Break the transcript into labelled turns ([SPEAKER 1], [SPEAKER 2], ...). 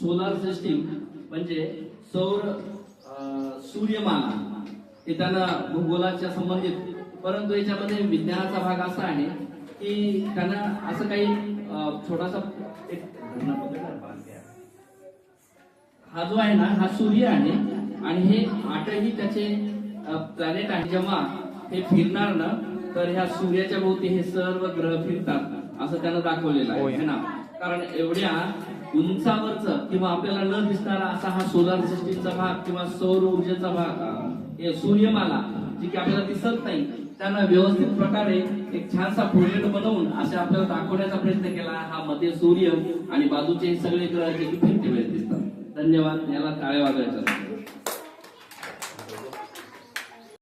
[SPEAKER 1] Solar system म्हणजे सौर सूर्यमाला हे त्यांना भूगोलाच्या संबंधित, परंतु याच्यामध्ये विज्ञानाचा भाग असा आहे की त्यांना असं काही छोटासा एक हा जो आहे ना हा सूर्य आहे आणि हे 8ही त्याचे प्लॅनेट आहे. जेव्हा हे फिरणार ना तर ह्या सूर्याच्या भोवती हे सर्व ग्रह फिरतात असं त्यांना दाखवलेलं आहे ना. कारण एवढ्या उंचावरच किंवा आपल्याला न दिसणारा असा हा सोलार सिस्टीमचा भाग किंवा सौर ऊर्जेचा भाग हे सूर्यमाला जी की आपल्याला दिसत नाही त्यांना व्यवस्थित प्रकारे एक छानसा प्रोजेक्ट बनवून असे आपल्याला दाखवण्याचा प्रयत्न केला. हा मध्ये सूर्य आणि बाजूचे सगळे ग्रह जे की फिरते वेळेत दिसतात. धन्यवाद. याला टाळ्या वाजवायच्या.